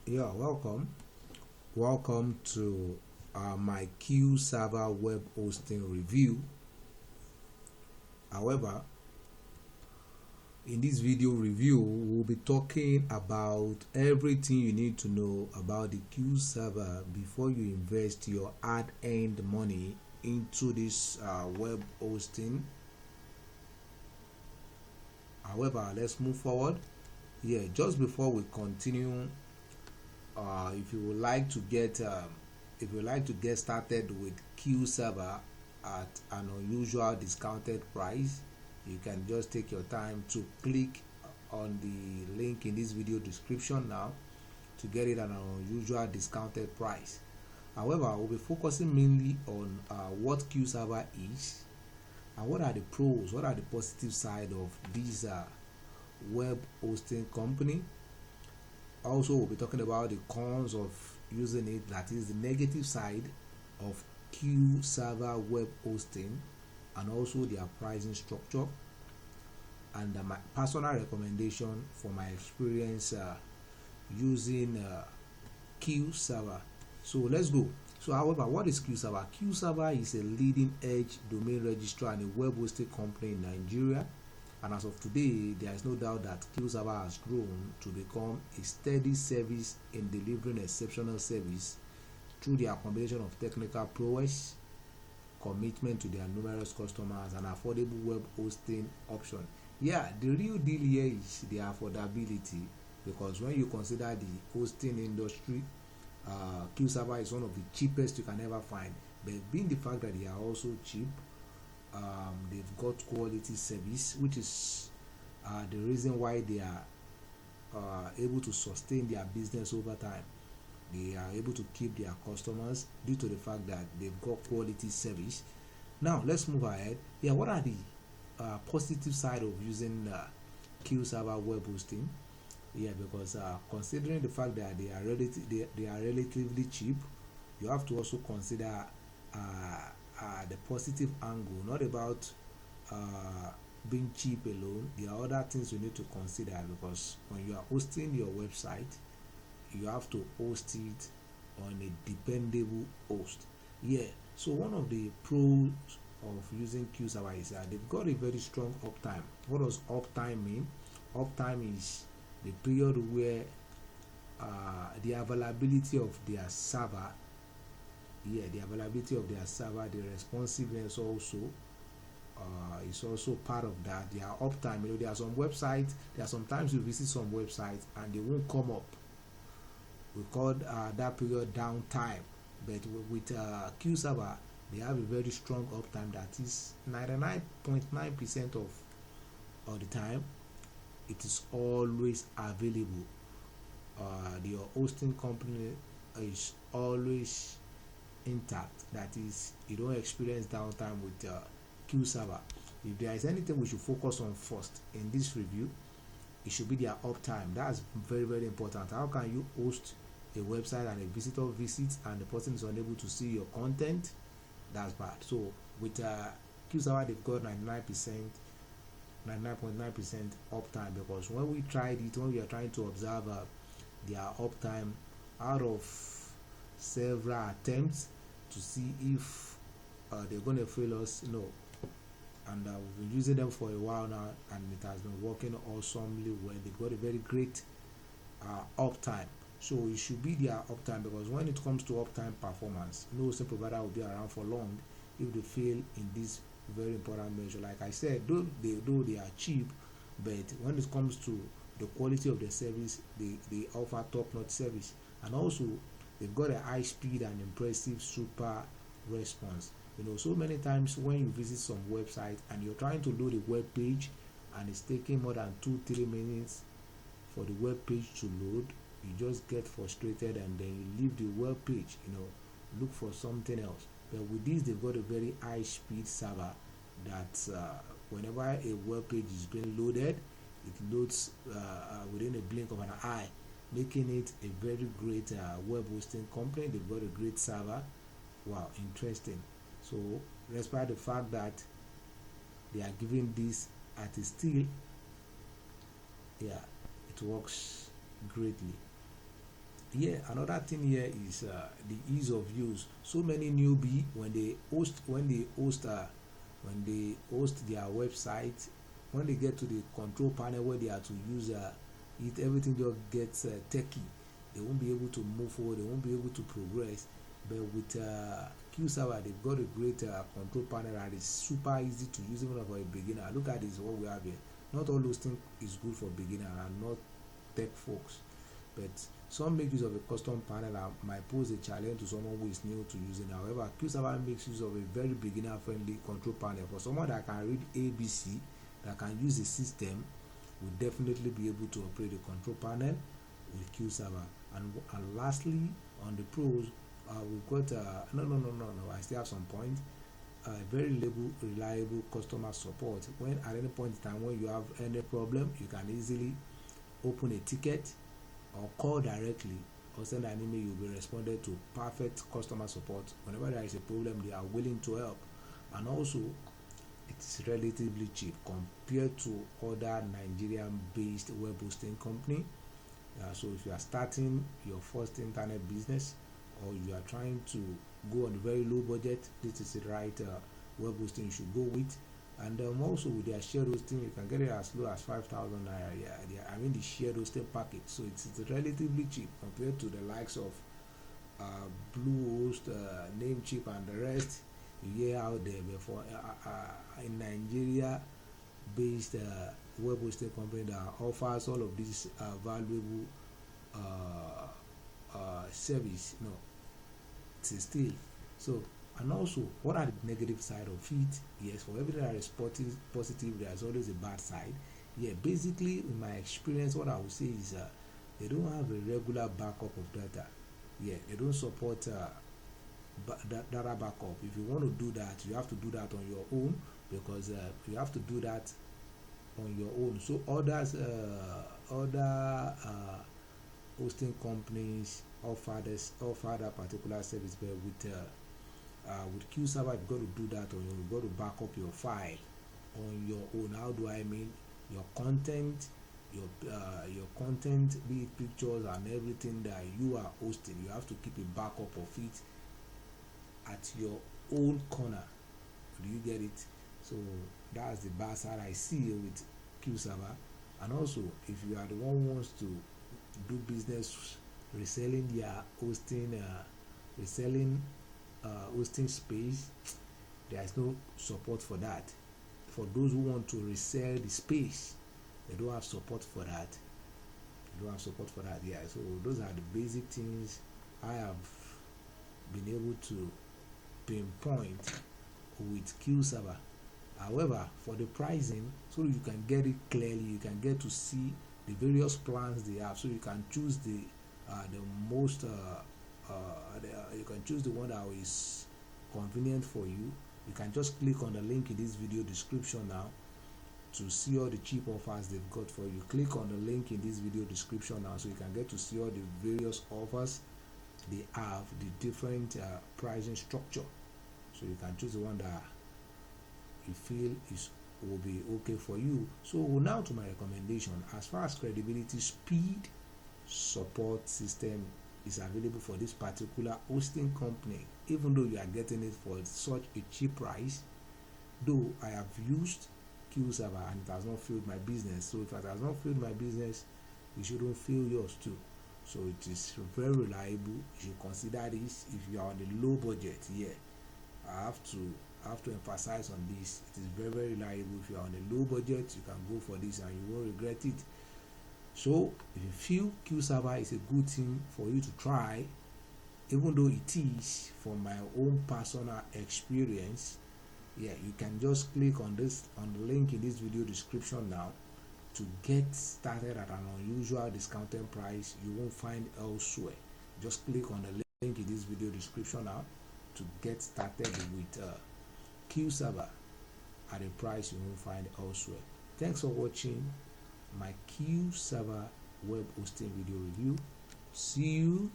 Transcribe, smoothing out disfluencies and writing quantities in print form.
Yeah, welcome to my Qserver web hosting review. However, in this video review, we'll be talking about everything you need to know about the Qserver before you invest your hard-earned money into this web hosting. However, let's move forward. Just before we continue, if you would like to get started with Qserver at an unusual discounted price, you can just take your time to click on the link in this video description now to get it at an unusual discounted price. However, we'll be focusing mainly on what Qserver is and what are the pros, what are the positive side of this web hosting company. Also, we'll be talking about the cons of using it, that is the negative side of Qserver web hosting, and also their pricing structure, and my personal recommendation for my experience using Qserver. So let's go. So however, what is Qserver? Qserver is a leading edge domain registrar and a web hosting company in Nigeria. And as of today, there is no doubt that Qserver has grown to become a steady service in delivering exceptional service through the combination of technical prowess, commitment to their numerous customers, and affordable web hosting option. The real deal here is the affordability, because when you consider the hosting industry, Qserver is one of the cheapest you can ever find. But being the fact that they are also cheap, they've got quality service, which is the reason why they are able to sustain their business over time. They are able to keep their customers due to the fact that they've got quality service. Now let's move ahead. What are the positive side of using Qserver web hosting? Because considering the fact that they are relatively cheap, you have to also consider the positive angle, not about being cheap alone. There are other things you need to consider, because when you are hosting your website, you have to host it on a dependable host. So one of the pros of using Qserver is that they've got a very strong uptime. What does uptime mean? Uptime is the period where the availability of their server, the responsiveness also is also part of that. Their uptime, there are some websites, there are sometimes you visit some websites and they won't come up. We call that period downtime. But with Qserver, they have a very strong uptime, that is 99.9% of the time. It is always available. Your hosting company is always intact. That is, you don't experience downtime with Qserver. If there is anything we should focus on first in this review, it should be their uptime. That's very, very important. How can you host a website and a visitor visits and the person is unable to see your content? That's bad. So with Qserver, they've got 99.9% uptime, because when we tried it, when we are trying to observe their uptime out of several attempts to see if they're going to fail us, and we've been using them for a while now, and it has been working awesomely well. They've got a very great uptime. So it should be their uptime, because when it comes to uptime performance, no hosting provider will be around for long if they fail in this very important measure. Like I said, though they are cheap, but when it comes to the quality of the service, they offer top-notch service, and also they've got a high speed and impressive super response. So many times when you visit some website and you're trying to load a web page and it's taking more than 2-3 minutes for the web page to load, you just get frustrated and then you leave the web page, look for something else. But with this, they've got a very high speed server that whenever a web page is being loaded, it loads within a blink of an eye, making it a very great web hosting company. They've got a great server. Wow, interesting. So despite the fact that they are giving this at a steal, it works greatly. yeah, another thing here is the ease of use. So many newbie when they host their website, when they get to the control panel where they are to use it, everything just gets techy. They won't be able to move forward, they won't be able to progress. But with Qserver, they've got a great control panel and it's super easy to use even for a beginner. Look at this, what we have here. Not all those things is good for beginner and not tech folks, but some make use of a custom panel and might pose a challenge to someone who is new to using. However, Qserver makes use of a very beginner friendly control panel. For someone that can read ABC, that can use the system, will definitely be able to operate the control panel with Qserver. And lastly, on the pros, we've got I still have some points. Very reliable customer support. When at any point in time when you have any problem, you can easily open a ticket or call directly or send an email. You'll be responded to. Perfect customer support. Whenever there is a problem, they are willing to help. And also, it's relatively cheap compared to other Nigerian-based web hosting company. So if you are starting your first internet business or you are trying to go on a very low budget, this is the right web hosting you should go with. And also with their shared hosting, you can get it as low as 5,000 naira. I mean the shared hosting package, so it's relatively cheap compared to the likes of Bluehost, Namecheap, and the rest you hear out there. Before in Nigeria-based web hosting company that offers all of these valuable service, still. So, and also, what are the negative side of it? Yes, for everything that is positive, there's always a bad side. Yeah, basically, in my experience, what I would say is they don't have a regular backup of data. Yeah, they don't support data backup. If you want to do that, you have to do that on your own, because you have to do that on your own. So other hosting companies offer that particular service, but with Qserver, you've got to do that on your own. You've got to back up your file on your own. How do I mean? Your content, your content, be it pictures and everything that you are hosting, you have to keep a backup of it at your own corner. Do you get it? So that's the bad side I see with Qserver. And also, if you are the one who wants to do business reselling their hosting, hosting space, there is no support for that. For those who want to resell the space, they don't have support for that. Yeah. So those are the basic things I have been able to pinpoint with Qserver. However, for the pricing, so you can get it clearly, you can get to see the various plans they have, so you can choose the most you can choose the one that is convenient for you. You can just click on the link in this video description now to see all the cheap offers they've got for you. Click on the link in this video description now so you can get to see all the various offers they have, the different pricing structure, so you can choose the one that you feel will be okay for you. So now to my recommendation. As far as credibility, speed, support system is available for this particular hosting company, even though you are getting it for such a cheap price. Though I have used Qserver and it has not failed my business, so if it has not failed my business, it shouldn't fail yours too. So it is very reliable. You should consider this if you are on a low budget. Yeah, I have to emphasize on this. It is very, very reliable. If you are on a low budget, you can go for this and you won't regret it. So if you feel Qserver is a good thing for you to try, even though it is, from my own personal experience, yeah, you can just click on the link in this video description now to get started at an unusual discounted price you won't find elsewhere. Just click on the link in this video description now to get started with Qserver at a price you won't find elsewhere. Thanks for watching my Qserver web hosting video review. See you